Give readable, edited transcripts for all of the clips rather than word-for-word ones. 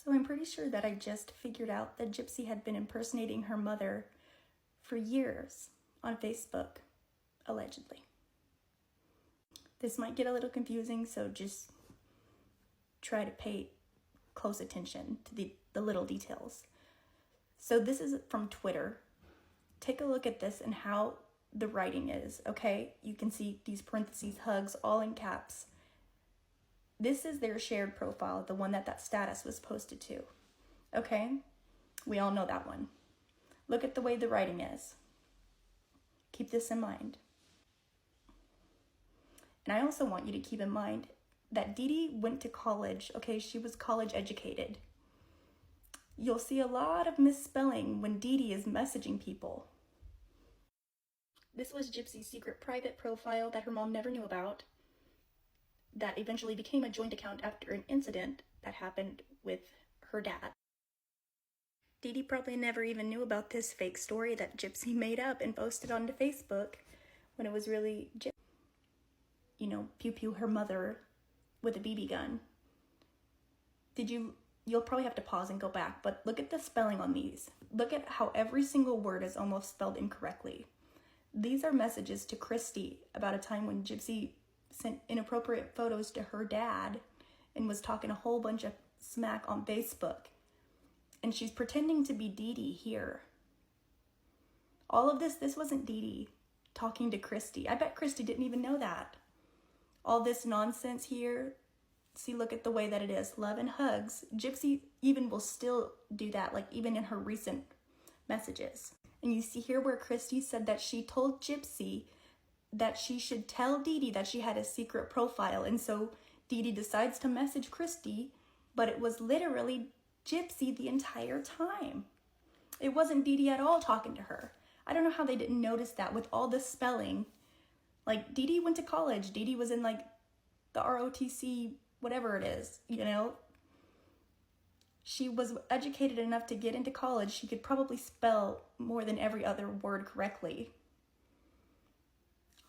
So I'm pretty sure that I just figured out that Gypsy had been impersonating her mother for years on Facebook, allegedly. This might get a little confusing, so just try to pay close attention to the little details. So this is from Twitter. Take a look at this and how the writing is, okay? You can see these parentheses, hugs, all in caps. This is their shared profile, the one that status was posted to, okay? We all know that one. Look at the way the writing is. Keep this in mind. And I also want you to keep in mind that Deedee went to college, okay? She was college educated. You'll see a lot of misspelling when Deedee is messaging people. This was Gypsy's secret private profile that her mom never knew about, that eventually became a joint account after an incident that happened with her dad. Deedee probably never even knew about this fake story that Gypsy made up and posted onto Facebook when it was really, pew pew her mother with a BB gun. You'll probably have to pause and go back, but look at the spelling on these. Look at how every single word is almost spelled incorrectly. These are messages to Christy about a time when Gypsy sent inappropriate photos to her dad and was talking a whole bunch of smack on Facebook. And she's pretending to be Deedee here. All of this wasn't Deedee talking to Christy. I bet Christy didn't even know that. All this nonsense here, see, look at the way that it is. Love and hugs. Gypsy even will still do that, like even in her recent messages. And you see here where Christy said that she told Gypsy that she should tell Deedee that she had a secret profile. And so Deedee decides to message Christy, but it was literally Gypsy the entire time. It wasn't Deedee at all talking to her. I don't know how they didn't notice that with all this spelling. Like, Deedee went to college. Deedee was in like the ROTC, whatever it is, She was educated enough to get into college. She could probably spell more than every other word correctly.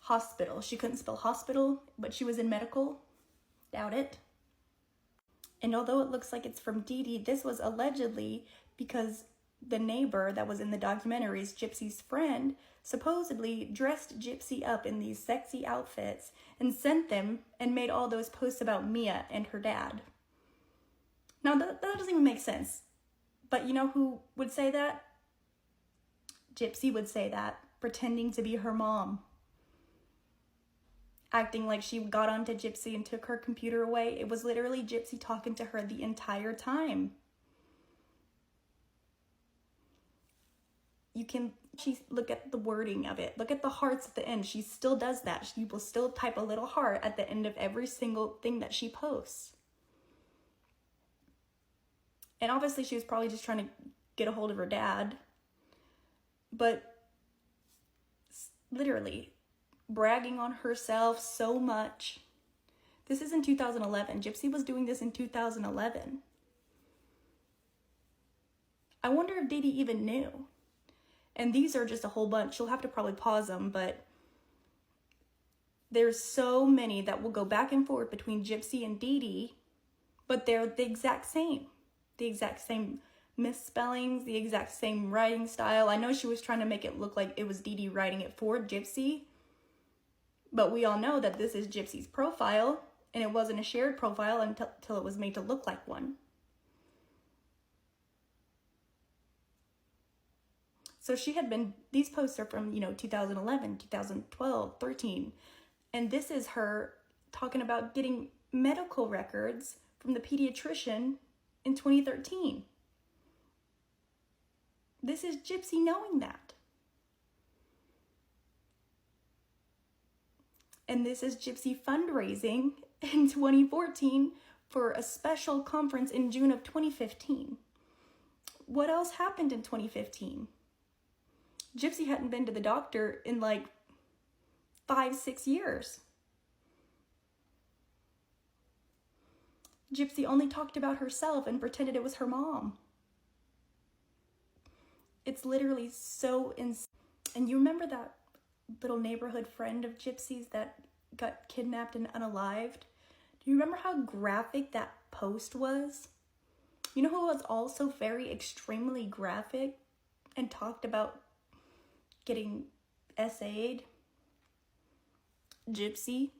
Hospital. She couldn't spell hospital, but she was in medical. Doubt it. And although it looks like it's from Deedee, this was allegedly because the neighbor that was in the documentaries, Gypsy's friend, supposedly dressed Gypsy up in these sexy outfits and sent them and made all those posts about Mia and her dad. Now, that doesn't even make sense. But you know who would say that? Gypsy would say that, pretending to be her mom. Acting like she got onto Gypsy and took her computer away. It was literally Gypsy talking to her the entire time. Look at the wording of it. Look at the hearts at the end. She still does that. She will still type a little heart at the end of every single thing that she posts. And obviously she was probably just trying to get a hold of her dad. But literally bragging on herself so much. This is in 2011. Gypsy was doing this in 2011. I wonder if Deedee even knew. And these are just a whole bunch. You'll have to probably pause them, but there's so many that will go back and forth between Gypsy and Deedee, but they're the exact same. The exact same misspellings, the exact same writing style. I know she was trying to make it look like it was Deedee writing it for Gypsy, but we all know that this is Gypsy's profile, and it wasn't a shared profile until it was made to look like one. So these posts are from, 2011, 2012, 13. And this is her talking about getting medical records from the pediatrician in 2013. This is Gypsy knowing that. And this is Gypsy fundraising in 2014 for a special conference in June of 2015. What else happened in 2015? Gypsy hadn't been to the doctor in like 5-6 years. Gypsy only talked about herself and pretended it was her mom. It's literally so insane. And you remember that little neighborhood friend of Gypsy's that got kidnapped and unalived? Do you remember how graphic that post was? You know who was also very extremely graphic and talked about getting SA'd? Gypsy.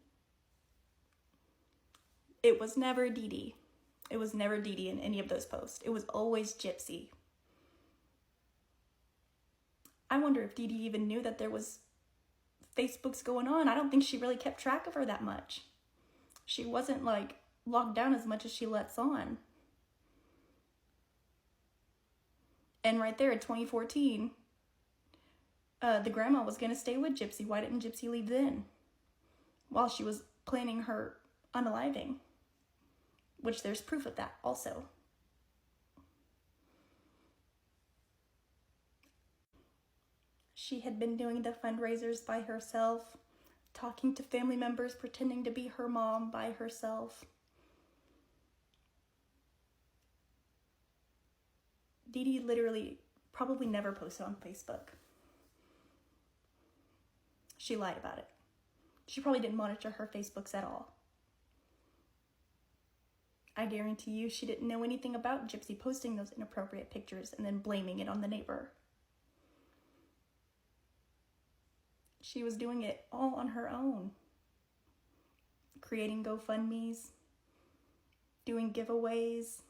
It was never Deedee. It was never Deedee in any of those posts. It was always Gypsy. I wonder if Deedee even knew that there was Facebooks going on. I don't think she really kept track of her that much. She wasn't like locked down as much as she lets on. And right there in 2014, the grandma was going to stay with Gypsy. Why didn't Gypsy leave then? While she was planning her unaliving. Which there's proof of that also. She had been doing the fundraisers by herself, talking to family members, pretending to be her mom by herself. Deedee literally probably never posted on Facebook. She lied about it. She probably didn't monitor her Facebooks at all. I guarantee you she didn't know anything about Gypsy posting those inappropriate pictures and then blaming it on the neighbor. She was doing it all on her own. Creating GoFundMes, doing giveaways.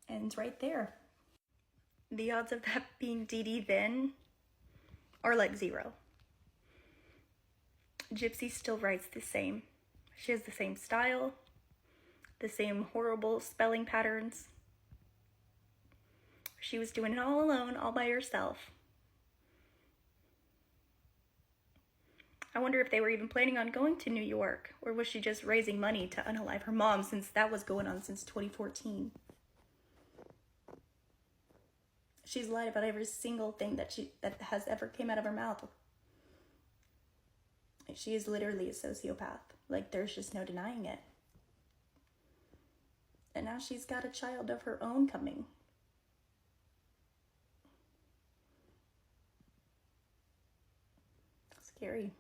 And it's right there. The odds of that being Deedee then are like 0. Gypsy still writes the same. She has the same style, the same horrible spelling patterns. She was doing it all alone, all by herself. I wonder if they were even planning on going to New York, or was she just raising money to unalive her mom, since that was going on since 2014. She's lied about every single thing that has ever came out of her mouth. She is literally a sociopath. Like, there's just no denying it. And now she's got a child of her own coming. Scary.